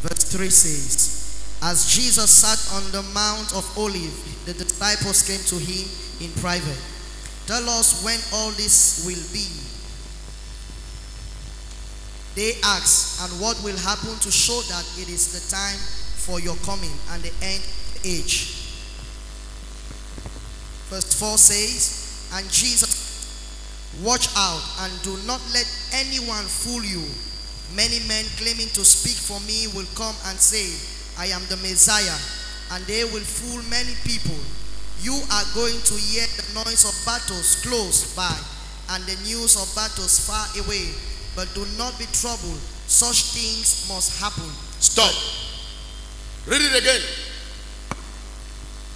Verse 3 says, as Jesus sat on the Mount of Olives, the disciples came to him in private. Tell us when all this will be. They asked, and what will happen to show that it is the time for your coming and the end age. Verse 4 says, and Jesus, watch out and do not let anyone fool you. Many men claiming to speak for me will come and say, I am the Messiah, and they will fool many people. You are going to hear the noise of battles close by and the news of battles far away, but do not be troubled. Such things must happen. Stop. Read it again.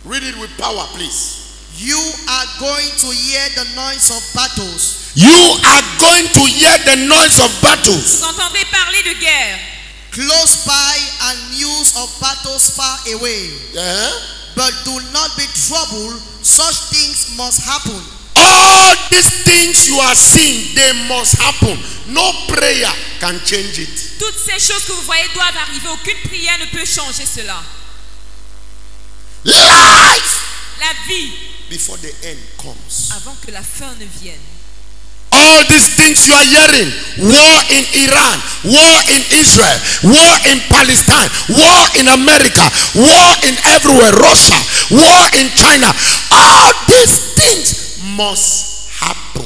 Read it with power, please. You are going to hear the noise of battles. You are going to hear the noise of battles. Vous entendrez parler de guerre. Close by and news of battles far away. But do not be troubled. Such things must happen. All these things you are seeing, they must happen. No prayer can change it. Toutes ces choses que vous voyez doivent arriver. Aucune prière ne peut changer cela. Life. La vie. Before the end comes. Avant que la fin ne vienne. All these things you are hearing, war in Iran, war in Israel, war in Palestine, war in America, war in everywhere, Russia, war in China, all these things must happen.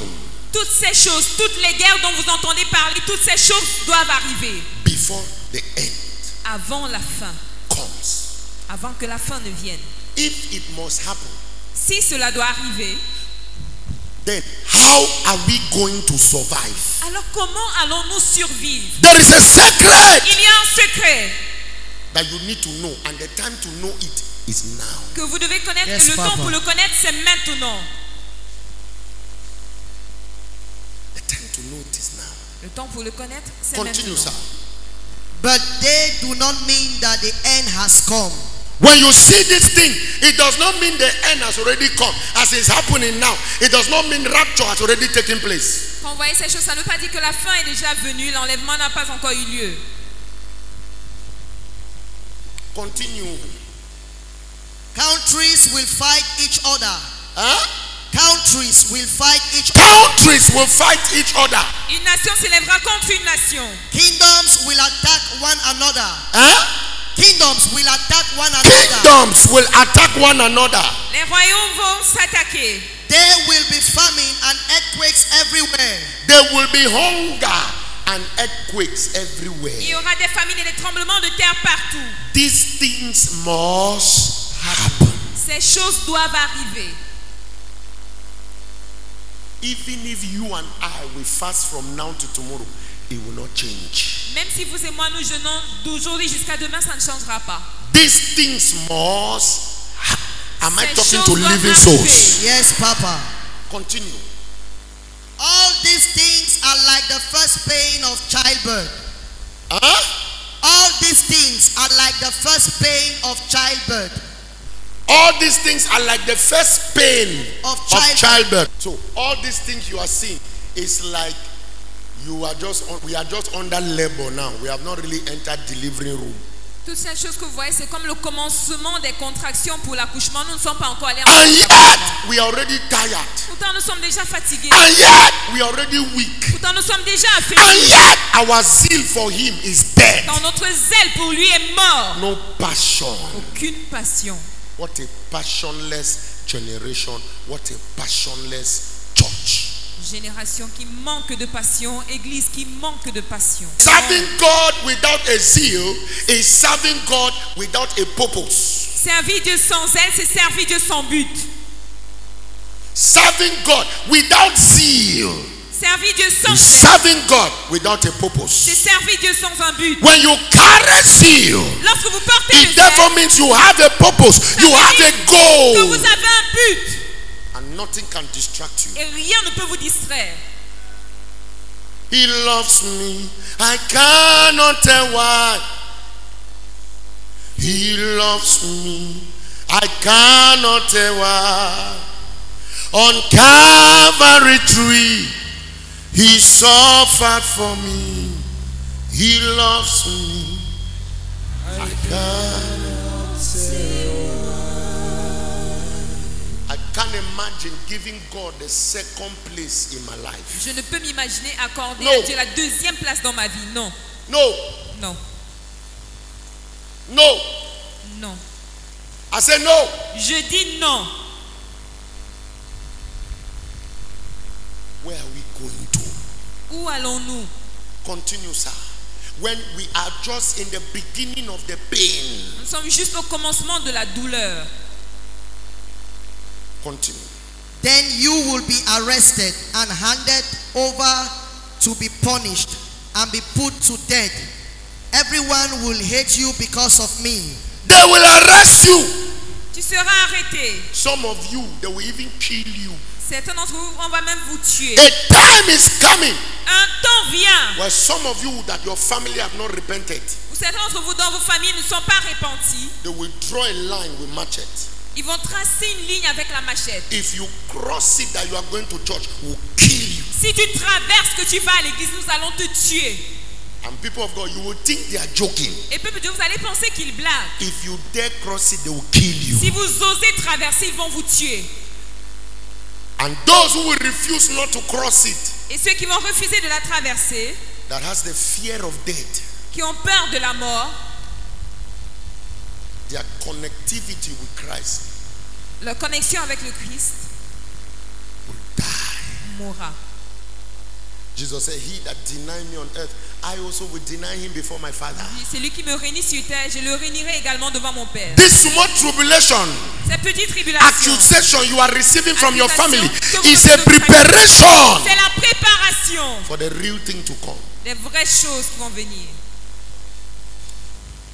Toutes ces choses, toutes les guerres dont vous entendez parler, toutes ces choses doivent arriver. Before the end avant la fin comes. Avant que la fin ne vienne. If it must happen, si cela doit arriver, then how are we going to survive? Alors comment allons-nous survivre? There is a secret. Il y a un secret that you need to know, and the time to know it is now. Que vous devez connaître. Yes, le Papa. temps pour le connaître, c'est maintenant. The time to know it is now. Le temps pour le connaître, c'est Continue, maintenant. sir. But they do not mean that the end has come. When you see this thing, it does not mean the end has already come. As is happening now, it does not mean rapture has already taken place. Quand vous voyez ces choses, ça ne veut pas dire que la fin est déjà venue, l'enlèvement n'a pas encore eu lieu. Continue. Countries will fight each other. Huh? Countries will fight each other. Countries will fight each other. Une nation s'élèvera contre une nation. Kingdoms will attack one another. Huh? Kingdoms will attack one another. Kingdoms will attack one another. Les royaumes vont s'attaquer. There will be famine and earthquakes everywhere. There will be hunger and earthquakes everywhere. Il y aura des famines et des tremblements de terre partout. These things must happen. Ces choses doivent arriver. Even if you and I will fast from now to tomorrow, it will not change. Même si vous et moi nous jeûnons d'aujourd'hui jusqu'à demain, ça ne changera pas. These things must happen. Am I Ces talking choses to doivent living arriver. souls? Yes, Papa. Continue. All these things are like the first pain of childbirth. Huh? All these things are like the first pain of childbirth. All these things are like the first pain Of of childbirth. So all these things you are seeing is like we are just under labor now. We have not really entered delivery room. Toutes ces choses que vous voyez, c'est comme le commencement des contractions pour l'accouchement. Nous ne sommes pas encore allés en And yet accouchement. we are already tired. Pourtant, nous sommes déjà fatigués. And yet we are already weak. Pourtant, nous sommes déjà And affaiblis. yet our zeal for him is dead. Dans notre zèle pour lui est mort. No passion. Aucune passion. What a passionless generation. What a passionless church. Génération qui manque de passion, église qui manque de passion. Serving God without a zeal is serving God without a purpose. Servir Dieu sans zèle, c'est servir Dieu sans but. Serving God without zeal Servir Dieu sans is zèle, serving God without a c'est purpose. servir Dieu sans un but. When you carry zeal, Lorsque vous portez it le therefore zèle, means you have a purpose, you have a que goal, vous avez un but and nothing can distract you. et rien ne peut vous distraire. He loves me, I cannot tell why. He loves me, I cannot tell why. On Calvary tree, he suffered for me. He loves me, I can't imagine giving God the second place in my life. Je ne peux m'imaginer accorder No. à Dieu la deuxième place dans ma vie. Non, No, non, no. non. I said no. Je dis non. Where are we going to? Où allons-nous? Continue, sir. When we are just in the beginning of the pain. Nous sommes juste au commencement de la douleur. Continue. Then you will be arrested and handed over to be punished and be put to death. Everyone will hate you because of me. They will arrest you. Tu seras arrêté. Some of you, they will even kill you. Certains d'entre vous, on va même vous tuer. A time is coming Un temps vient where some of you that your family have not repented, où certains d'entre vous dans vos familles ne sont pas repentis. they will draw a line with machete. Ils vont tracer une ligne avec la machette. If you cross it that you are going to church, will kill you. Si tu traverses que tu vas à l'église, nous allons te tuer. And people of God, you will think they are joking. Et peuple de Dieu, vous allez penser qu'ils blaguent. If you dare cross it, they will kill you. Si vous osez traverser, ils vont vous tuer. And those who will refuse not to cross it, Et ceux qui vont refuser de la traverser, that has the fear of death, qui ont peur de la mort, their connectivity with Christ leur connexion avec le Christ will die. mourra. Jesus said, he that deny me on earth, I also will deny him before my Father. C'est lui qui me réunit sur terre, je le réunirai également devant mon Père. This small tribulation, Cette petite tribulation, accusation you are receiving from your family Accusation que is vous a recevez. preparation c'est la préparation for the real thing to come. des vraies choses qui vont venir.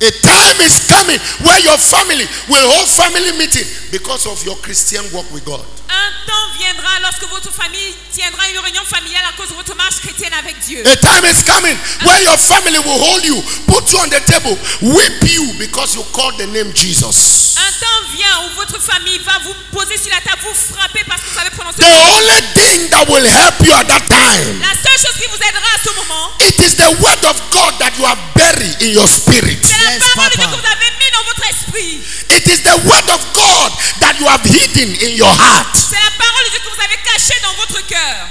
A time is coming where your family will hold family meeting because of your Christian walk with God. Un temps viendra lorsque votre famille tiendra une réunion familiale à cause de votre marche chrétienne avec Dieu. A time is coming where your family will hold you, put you on the table, whip you because you called the name Jesus. Un temps vient où votre famille va vous poser sur la table, vous frapper parce que vous avez prononcé The only thing that will help you at that time, la seule chose qui vous aidera à ce moment, it is the word of God that you have buried in your spirit. c'est la Yes, parole de Dieu Papa. que vous avez mis dans votre esprit. It is the word of God that you have hidden in your heart. C'est la parole de Dieu que vous avez cachée dans votre cœur.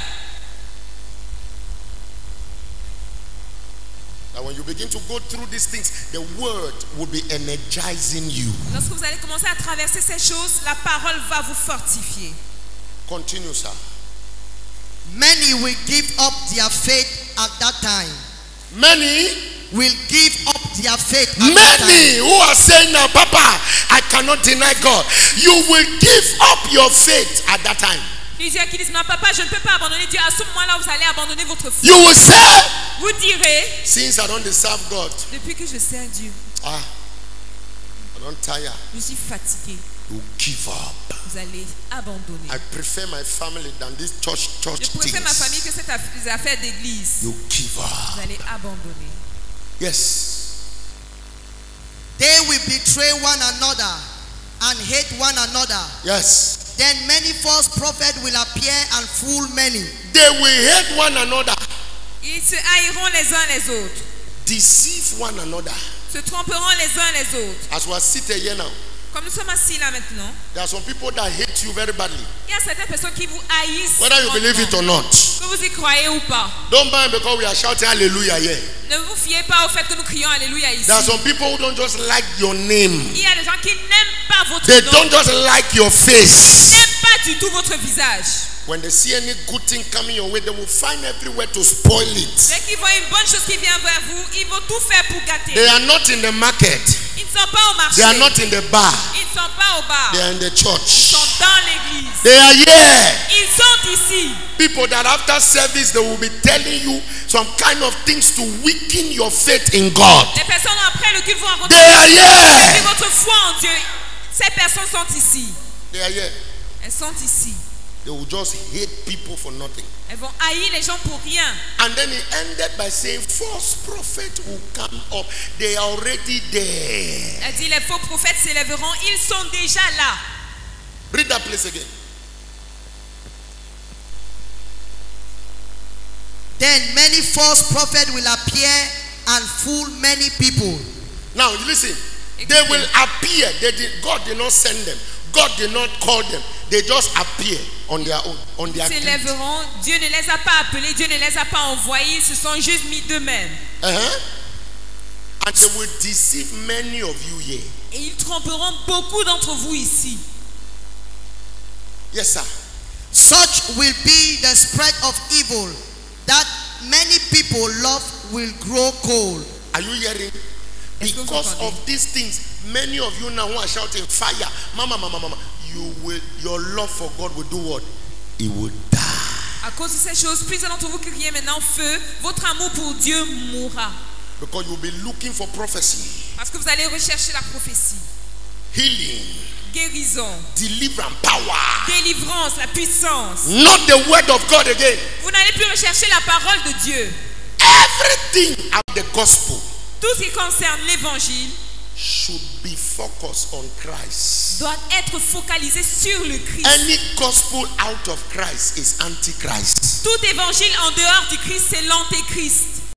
That when you begin to go through these things, the word will be energizing you. Lorsque vous allez commencer à traverser ces choses, la parole va vous fortifier. Continue, sir. Many will give up their faith at that time. Many Will give up their faith at that time. Many who are saying now, Papa, I cannot deny God. You will give up your faith at that time. Plusieurs qui disent non papa, je ne peux pas abandonner Dieu. À ce moment-là, vous allez abandonner votre foi. You will say, Vous direz, since I don't serve God, depuis que je sers Dieu, I don't tire. je suis fatigué. You give up. Vous allez abandonner. I prefer my family than this church Je préfère ma famille things. que ces affaires d'église. You give up. Vous allez abandonner. Yes. They will betray one another and hate one another. Yes. Then many false prophets will appear and fool many. They will hate one another, Ils se haïront les uns les autres. deceive one another. Se tromperont les uns les autres. As we are seated here now, Comme nous sommes assis là maintenant, there are some people that hate you very badly, il y a certaines personnes qui vous haïssent. whether you believe it or grandement. not. Que vous y croyez ou pas. Don't mind because we are shouting hallelujah here. Ne vous fiez pas au fait que nous crions Alléluia ici. There are some people who don't just like your name. Il y a des gens qui n'aiment pas votre They nom. don't just like your face. N'aiment pas du tout votre visage. When they see any good thing coming your way, they will find everywhere to spoil it. Dès qu'ils voient une bonne chose qui vient vers vous, ils vont tout faire pour gâter. They are not in the market. Ils ne sont pas au marché. They are not in the bar. Ils ne sont pas au bar. They are in the Ils church. sont dans l'église. They are here. Ils sont ici. People that after service, they will be telling you some kind of things to weaken your faith in God. Les personnes après le culte vont raconter They are here. votre foi en Dieu. Ces personnes sont ici. They are here. Elles sont ici. They will just hate people for nothing. Elles vont haïr les gens pour rien. And then he ended by saying, false prophets will come up. They are already there. Elle dit les faux prophètes s'élèveront. Ils sont déjà là. Read that place again. Then many false prophets will appear and fool many people. Now, listen. They will appear. God did not send them. God did not call them. They just appear on their own, on their Ils feet. s'élèveront. Dieu ne les a pas appelés, Dieu ne les a pas envoyés, ils se sont juste mis d'eux-mêmes. And they will deceive many of you here. Et ils tromperont beaucoup d'entre vous ici. Yes, sir. Such will be the spread of evil, that many people love will grow cold. Are you hearing? Est-ce que vous Because entendez? of these things, many of you now who are shouting fire, mama, mama, mama, your love for God will do what? It will die. À cause de ces choses, plusieurs d'entre vous qui criez maintenant feu, votre amour pour Dieu mourra. Because you will be looking for prophecy, Parce que vous allez rechercher la prophétie, healing, guérison, deliverance, power. délivrance, la puissance. Not the word of God again. Vous n'allez plus rechercher la parole de Dieu. Everything of the gospel Tout ce qui concerne l'évangile should be focused on Christ. doit être focalisé sur le Christ. Any gospel out of Christ is antichrist. Tout évangile en dehors du Christ, c'est l'antéchrist.